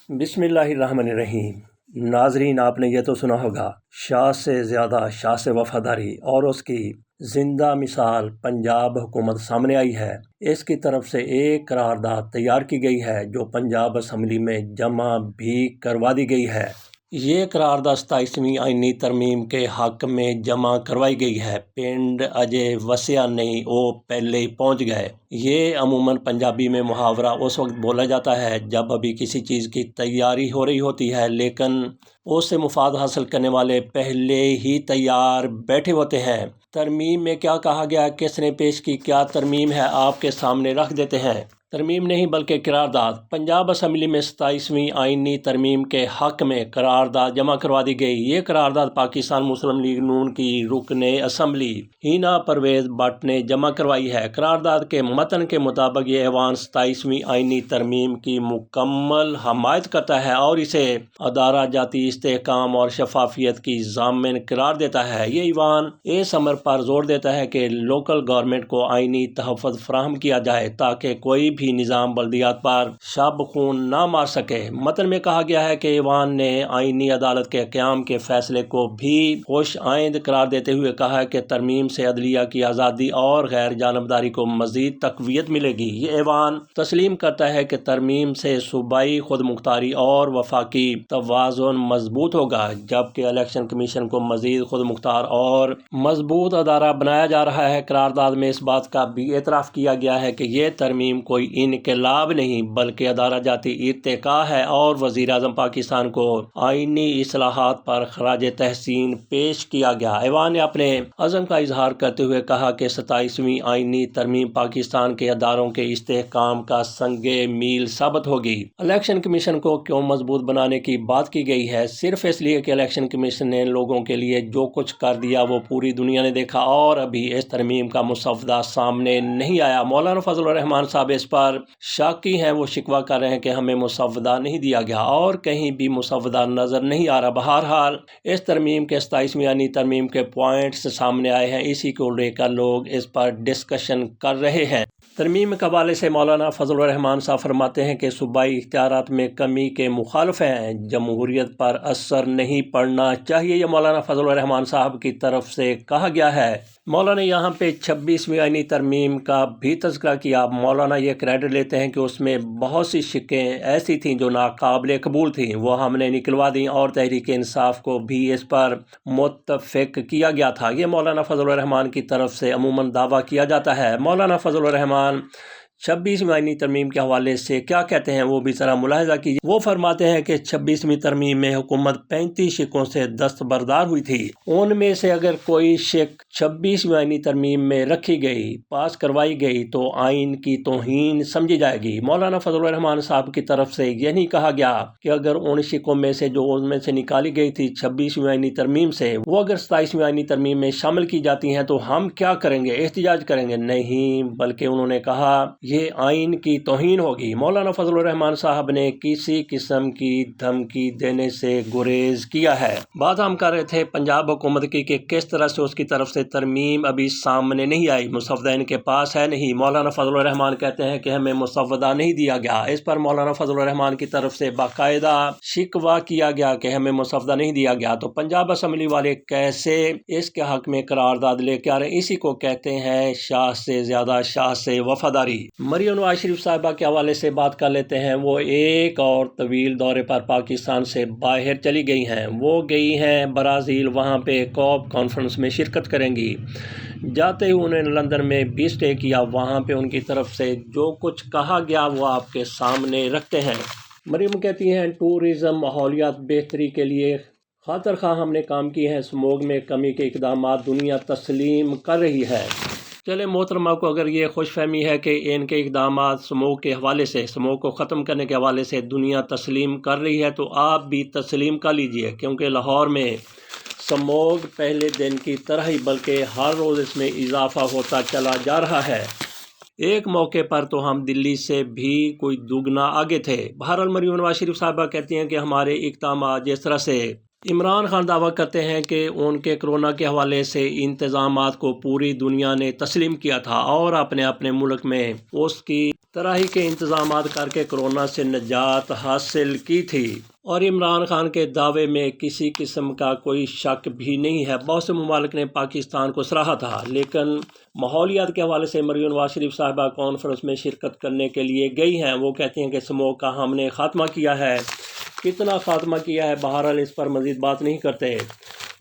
بسم اللہ الرحمن الرحیم۔ ناظرین، آپ نے یہ تو سنا ہوگا، شاہ سے زیادہ شاہ سے وفاداری، اور اس کی زندہ مثال پنجاب حکومت سامنے آئی ہے۔ اس کی طرف سے ایک قرارداد تیار کی گئی ہے جو پنجاب اسمبلی میں جمع بھی کروا دی گئی ہے۔ یہ قرارداد 27ویں آئینی ترمیم کے حق میں جمع کروائی گئی ہے۔ پنڈ اجے وسیا نہیں، وہ پہلے ہی پہنچ گئے۔ یہ عموماً پنجابی میں محاورہ اس وقت بولا جاتا ہے جب ابھی کسی چیز کی تیاری ہو رہی ہوتی ہے لیکن اس سے مفاد حاصل کرنے والے پہلے ہی تیار بیٹھے ہوتے ہیں۔ ترمیم میں کیا کہا گیا، کس نے پیش کی، کیا ترمیم ہے، آپ کے سامنے رکھ دیتے ہیں۔ ترمیم نہیں بلکہ قرارداد۔ پنجاب اسمبلی میں 27ویں آئینی ترمیم کے حق میں قرارداد جمع کروا دی گئی۔ یہ قرارداد پاکستان مسلم لیگ نون کی رکن اسمبلی ہینا پرویز بٹ نے جمع کروائی ہے۔ قرارداد کے متن کے مطابق یہ ایوان 27ویں آئینی ترمیم کی مکمل حمایت کرتا ہے اور اسے ادارہ جاتی استحکام اور شفافیت کی ضامن قرار دیتا ہے۔ یہ ایوان اس امر پر زور دیتا ہے کہ لوکل گورنمنٹ کو آئینی تحفظ فراہم کیا جائے تاکہ کوئی بھی نظام بلدیات پر شب خون نہ مار سکے۔ متن میں کہا گیا ہے کہ ایوان نے آئینی عدالت کے قیام کے فیصلے کو بھی خوش آئند قرار دیتے ہوئے کہا ہے کہ ترمیم سے عدلیہ کی آزادی اور غیر جانبداری کو مزید تقویت ملے گی۔ یہ ایوان تسلیم کرتا ہے کہ ترمیم سے صوبائی خود مختاری اور وفاقی توازن مضبوط ہوگا، جبکہ الیکشن کمیشن کو مزید خود مختار اور مضبوط ادارہ بنایا جا رہا ہے۔ قرارداد میں اس بات کا بھی اعتراف کیا گیا ہے کہ یہ ترمیم کوئی انقلاب نہیں بلکہ ادارہ جاتی ارتقاء ہے اور وزیر اعظم پاکستان کو آئینی اصلاحات پر خراج تحسین پیش کیا گیا۔ ایوان نے اپنے عزم کا اظہار کرتے ہوئے کہا کہ 27ویں آئینی ترمیم پاکستان کے اداروں کے استحکام کا سنگ میل ثابت ہوگی۔ الیکشن کمیشن کو کیوں مضبوط بنانے کی بات کی گئی ہے؟ صرف اس لیے کہ الیکشن کمیشن نے لوگوں کے لیے جو کچھ کر دیا وہ پوری دنیا نے دیکھا اور ابھی اس ترمیم کا مسودہ سامنے نہیں آیا۔ مولانا فضل الرحمان صاحب اس پر شاکی ہیں، وہ شکوہ کر رہے ہیں کہ ہمیں مسودہ نہیں دیا گیا اور کہیں بھی مسودہ نظر نہیں آ رہا۔ بہرحال اس ترمیم کے 27ویں آئینی ترمیم کے پوائنٹس سامنے آئے ہیں، اسی کو لے کر لوگ اس پر ڈسکشن کر رہے ہیں۔ ترمیم کے حوالے سے مولانا فضل الرحمان صاحب فرماتے ہیں کہ صوبائی اختیارات میں کمی کے مخالف ہیں، جمہوریت پر اثر نہیں پڑنا چاہیے، یہ مولانا فضل الرحمان صاحب کی طرف سے کہا گیا ہے۔ مولانا یہاں پہ 26ویں آئینی ترمیم کا بھی تذکرہ کیا۔ مولانا یہ کریڈٹ لیتے ہیں کہ اس میں بہت سی شقیں ایسی تھیں جو ناقابل قبول تھیں، وہ ہم نے نکلوا دیں اور تحریک انصاف کو بھی اس پر متفق کیا گیا تھا۔ یہ مولانا فضل الرحمان کی طرف سے عموماً دعویٰ کیا جاتا ہے۔ مولانا فضل الرحمان 26ویں آئینی ترمیم کے حوالے سے کیا کہتے ہیں وہ بھی ذرا ملاحظہ کیجیے۔ وہ فرماتے ہیں کہ 26ویں ترمیم میں حکومت 35 شقوں سے دستبردار ہوئی تھی، ان میں سے اگر کوئی شق 26ویں آئینی ترمیم میں رکھی گئی، پاس کروائی گئی تو آئین کی توہین سمجھی جائے گی۔ مولانا فضل الرحمان صاحب کی طرف سے یہ نہیں کہا گیا کہ اگر ان شقوں میں سے جو ان میں سے نکالی گئی تھی 26ویں آئینی ترمیم سے، وہ اگر 27ویں آئینی ترمیم میں شامل کی جاتی ہیں تو ہم کیا کریں گے، احتجاج کریں گے؟ نہیں، بلکہ انہوں نے کہا یہ آئین کی توہین ہوگی۔ مولانا فضل الرحمان صاحب نے کسی قسم کی دھمکی دینے سے گریز کیا ہے۔ بات ہم کر رہے تھے پنجاب حکومت کی کہ کس طرح سے اس کی طرف سے ترمیم ابھی سامنے نہیں آئی، مسودہ ان کے پاس ہے نہیں۔ مولانا فضل الرحمان کہتے ہیں کہ ہمیں مسودہ نہیں دیا گیا۔ اس پر مولانا فضل الرحمان کی طرف سے باقاعدہ شکوہ کیا گیا کہ ہمیں مسودہ نہیں دیا گیا، تو پنجاب اسمبلی والے کیسے اس کے حق میں قرارداد لے کے آ رہے ہیں؟ اسی کو کہتے ہیں شاہ سے زیادہ شاہ سے وفاداری۔ مریم نواز شریف صاحبہ کے حوالے سے بات کر لیتے ہیں۔ وہ ایک اور طویل دورے پر پاکستان سے باہر چلی گئی ہیں۔ وہ گئی ہیں برازیل، وہاں پہ کوپ کانفرنس میں شرکت کریں گی۔ جاتے ہی انہوں نے لندن میں بھی اسٹے کیا، وہاں پہ ان کی طرف سے جو کچھ کہا گیا وہ آپ کے سامنے رکھتے ہیں۔ مریم کہتی ہیں ٹورزم ماحولیات بہتری کے لیے خاطر خواہ ہم نے کام کی ہے، سموگ میں کمی کے اقدامات دنیا تسلیم کر رہی ہے۔ چلے محترمہ کو اگر یہ خوش فہمی ہے کہ ان کے اقدامات سموگ کے حوالے سے، سموگ کو ختم کرنے کے حوالے سے دنیا تسلیم کر رہی ہے، تو آپ بھی تسلیم کر لیجئے، کیونکہ لاہور میں سموگ پہلے دن کی طرح ہی بلکہ ہر روز اس میں اضافہ ہوتا چلا جا رہا ہے۔ ایک موقع پر تو ہم دلی سے بھی کوئی دوگنا آگے تھے۔ بہرحال مریم نواز شریف صاحبہ کہتی ہیں کہ ہمارے اقدامات جس طرح سے عمران خان دعویٰ کرتے ہیں کہ ان کے کرونا کے حوالے سے انتظامات کو پوری دنیا نے تسلیم کیا تھا اور اپنے اپنے ملک میں اس کی طرح ہی کے انتظامات کر کے کرونا سے نجات حاصل کی تھی، اور عمران خان کے دعوے میں کسی قسم کا کوئی شک بھی نہیں ہے۔ بہت سے ممالک نے پاکستان کو سراہا تھا، لیکن ماحولیات کے حوالے سے مریم نواز شریف صاحبہ کانفرنس میں شرکت کرنے کے لیے گئی ہیں۔ وہ کہتی ہیں کہ اسموگ کا ہم نے خاتمہ کیا ہے۔ کتنا خاتمہ کیا ہے، بہرحال اس پر مزید بات نہیں کرتے۔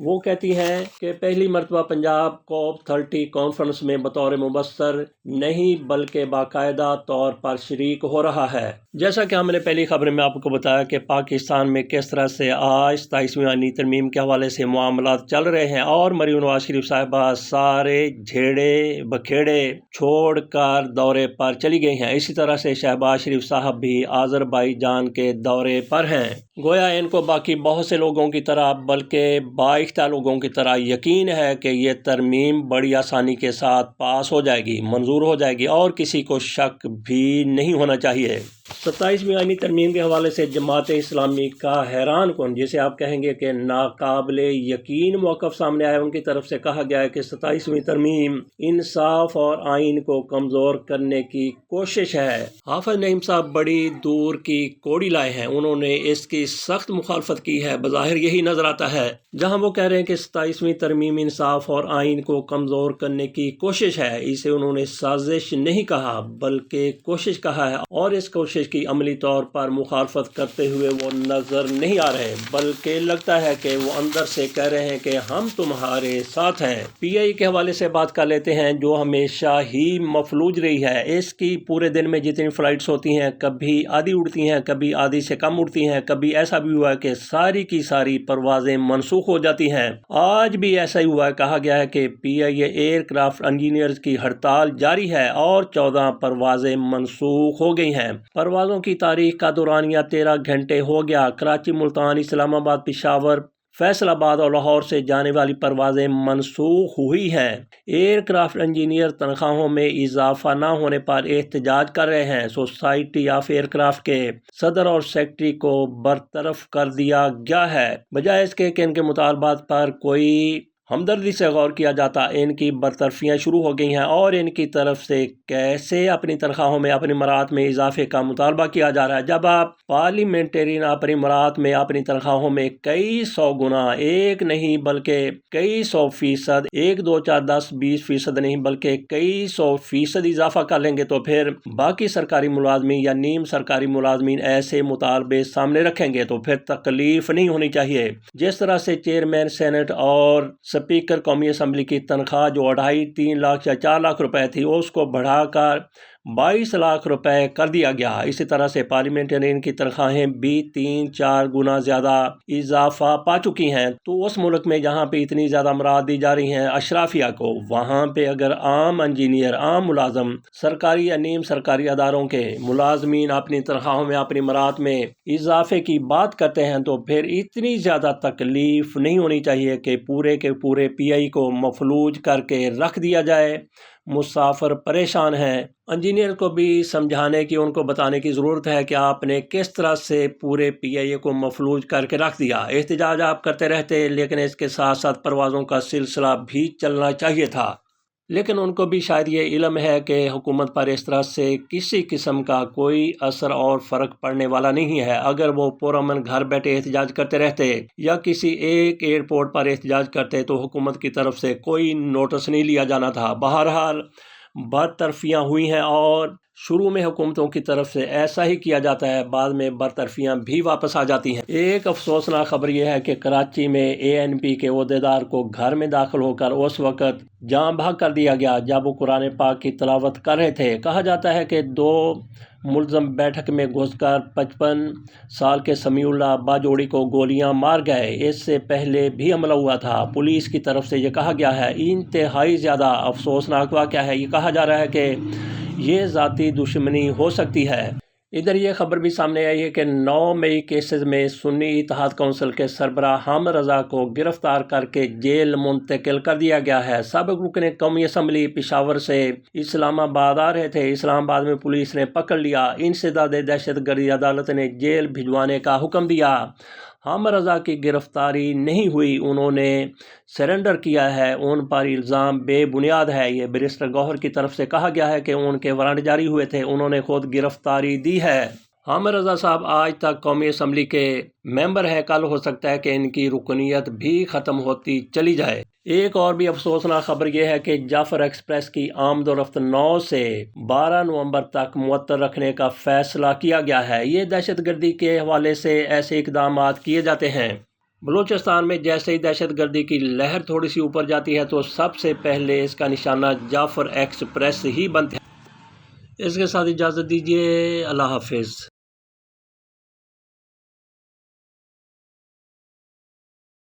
وہ کہتی ہیں کہ پہلی مرتبہ پنجاب COP30 کانفرنس میں بطور مبصر نہیں بلکہ باقاعدہ طور پر شریک ہو رہا ہے۔ جیسا کہ ہم نے پہلی خبر میں آپ کو بتایا کہ پاکستان میں کس طرح سے آج 27ویں آئینی ترمیم کے حوالے سے معاملات چل رہے ہیں، اور مریم نواز شریف صاحبہ سارے جھیڑے بکھیڑے چھوڑ کر دورے پر چلی گئی ہیں۔ اسی طرح سے شہباز شریف صاحب بھی آذربائیجان کے دورے پر ہیں۔ گویا ان کو باقی بہت سے لوگوں کی طرح بلکہ بااختیار لوگوں کی طرح یقین ہے کہ یہ ترمیم بڑی آسانی کے ساتھ پاس ہو جائے گی، منظور ہو جائے گی، اور کسی کو شک بھی نہیں ہونا چاہیے۔ 27ویں آئینی ترمیم کے حوالے سے جماعت اسلامی کا حیران کن، جسے آپ کہیں گے کہ ناقابل یقین موقف سامنے آیا۔ ان کی طرف سے کہا گیا ہے کہ 27ویں ترمیم انصاف اور آئین کو کمزور کرنے کی کوشش ہے۔ حافظ نعیم صاحب بڑی دور کی کوڑی لائے ہیں، انہوں نے اس کی سخت مخالفت کی ہے، بظاہر یہی نظر آتا ہے۔ جہاں وہ کہہ رہے ہیں کہ 27ویں ترمیم انصاف اور آئین کو کمزور کرنے کی کوشش ہے، اسے انہوں نے سازش نہیں کہا بلکہ کوشش کہا ہے، اور اس کوشش کی عملی طور پر مخالفت کرتے ہوئے وہ نظر نہیں آ رہے، بلکہ لگتا ہے کہ وہ اندر سے کہہ رہے ہیں کہ ہم تمہارے ساتھ ہیں۔ PI کے حوالے سے بات کر لیتے ہیں، جو ہمیشہ ہی مفلوج رہی ہے۔ اس کی پورے دن میں جتنی فلائٹس ہوتی ہیں، کبھی آدھی اڑتی ہیں، کبھی آدھی سے کم اڑتی ہیں، کبھی ایسا بھی ہوا ہے کہ ساری کی ساری پروازیں منسوخ ہو جاتی ہیں۔ آج بھی ایسا ہی ہوا ہے، کہا گیا ہے کہ PIA ایئر کرافٹ انجینئرز کی ہڑتال جاری ہے اور 14 پروازیں منسوخ ہو گئی ہیں۔ پروازوں کی تاریخ کا دورانیہ 13 گھنٹے ہو گیا۔ کراچی، ملتان، اسلام آباد، پشاور، فیصل آباد اور لاہور سے جانے والی پروازیں منسوخ ہوئی ہیں۔ ایئر کرافٹ انجینئر تنخواہوں میں اضافہ نہ ہونے پر احتجاج کر رہے ہیں۔ سوسائٹی آف ایئر کرافٹ کے صدر اور سیکرٹری کو برطرف کر دیا گیا ہے، بجائے اس کے کہ ان کے مطالبات پر کوئی ہمدردی سے غور کیا جاتا۔ ان کی برطرفیاں شروع ہو گئی ہیں اور ان کی طرف سے کیسے اپنی تنخواہوں میں اپنی مراعات میں اضافے کا مطالبہ کیا جا رہا ہے۔ جب آپ پارلیمنٹرین اپنی مراعات میں اپنی تنخواہوں میں کئی سو گنا، ایک نہیں بلکہ کئی 100%، 1 2 4 10 20% نہیں بلکہ کئی 100% اضافہ کر لیں گے، تو پھر باقی سرکاری ملازمین یا نیم سرکاری ملازمین ایسے مطالبے سامنے رکھیں گے تو پھر تکلیف نہیں ہونی چاہیے۔ جس طرح سے چیئرمین سینٹ اور اسپیکر قومی اسمبلی کی تنخواہ جو 2.5 3 لاکھ یا 4 لاکھ روپے تھی، اس کو بڑھا کر 22 لاکھ روپے کر دیا گیا۔ اسی طرح سے پارلیمنٹرین کی تنخواہیں بھی 3-4 گنا زیادہ اضافہ پا چکی ہیں۔ تو اس ملک میں جہاں پہ اتنی زیادہ مراعات دی جا رہی ہیں اشرافیہ کو، وہاں پہ اگر عام انجینئر، عام ملازم، سرکاری یا نیم سرکاری اداروں کے ملازمین اپنی تنخواہوں میں اپنی مراعات میں اضافے کی بات کرتے ہیں، تو پھر اتنی زیادہ تکلیف نہیں ہونی چاہیے کہ پورے کے پورے PI کو مفلوج کر کے رکھ دیا جائے۔ مسافر پریشان ہیں۔ انجینئر کو بھی سمجھانے کی، ان کو بتانے کی ضرورت ہے کہ آپ نے کس طرح سے پورے PIA کو مفلوج کر کے رکھ دیا۔ احتجاج آپ کرتے رہتے، لیکن اس کے ساتھ ساتھ پروازوں کا سلسلہ بھی چلنا چاہیے تھا۔ لیکن ان کو بھی شاید یہ علم ہے کہ حکومت پر اس طرح سے کسی قسم کا کوئی اثر اور فرق پڑنے والا نہیں ہے۔ اگر وہ پرامن گھر بیٹھے احتجاج کرتے رہتے یا کسی ایک ایئرپورٹ پر احتجاج کرتے تو حکومت کی طرف سے کوئی نوٹس نہیں لیا جانا تھا۔ بہرحال برطرفیاں ہوئی ہیں، اور شروع میں حکومتوں کی طرف سے ایسا ہی کیا جاتا ہے، بعد میں برطرفیاں بھی واپس آ جاتی ہیں۔ ایک افسوسناک خبر یہ ہے کہ کراچی میں ANP کے عہدیدار کو گھر میں داخل ہو کر اس وقت جان بحق کر دیا گیا جب وہ قرآن پاک کی تلاوت کر رہے تھے۔ کہا جاتا ہے کہ 2 ملزم بیٹھک میں گھس کر 55 سال کے سمیع اللہ باجوڑی کو گولیاں مار گئے۔ اس سے پہلے بھی حملہ ہوا تھا۔ پولیس کی طرف سے یہ کہا گیا ہے، انتہائی زیادہ افسوسناک واقعہ ہے۔ یہ کہا جا رہا ہے کہ یہ ذاتی دشمنی ہو سکتی ہے۔ ادھر یہ خبر بھی سامنے آئی ہے کہ 9 مئی کیسز میں سنی اتحاد کونسل کے سربراہ حامد رضا کو گرفتار کر کے جیل منتقل کر دیا گیا ہے۔ سابق رکن قومی اسمبلی پشاور سے اسلام آباد آ رہے تھے، اسلام آباد میں پولیس نے پکڑ لیا۔ انسداد دہشت گردی عدالت نے جیل بھجوانے کا حکم دیا۔ حامد رضا کی گرفتاری نہیں ہوئی، انہوں نے سرنڈر کیا ہے، ان پر الزام بے بنیاد ہے۔ یہ بیرسٹر گوہر کی طرف سے کہا گیا ہے کہ ان کے وارنٹ جاری ہوئے تھے، انہوں نے خود گرفتاری دی ہے۔ حامد رضا صاحب آج تک قومی اسمبلی کے ممبر ہیں، کل ہو سکتا ہے کہ ان کی رکنیت بھی ختم ہوتی چلی جائے۔ ایک اور بھی افسوسناک خبر یہ ہے کہ جعفر ایکسپریس کی آمد و رفت 9 سے 12 نومبر تک معطل رکھنے کا فیصلہ کیا گیا ہے۔ یہ دہشت گردی کے حوالے سے ایسے اقدامات کیے جاتے ہیں۔ بلوچستان میں جیسے ہی دہشت گردی کی لہر تھوڑی سی اوپر جاتی ہے تو سب سے پہلے اس کا نشانہ جعفر ایکسپریس ہی بنتے ہیں۔ اس کے ساتھ اجازت دیجیے، اللہ حافظ۔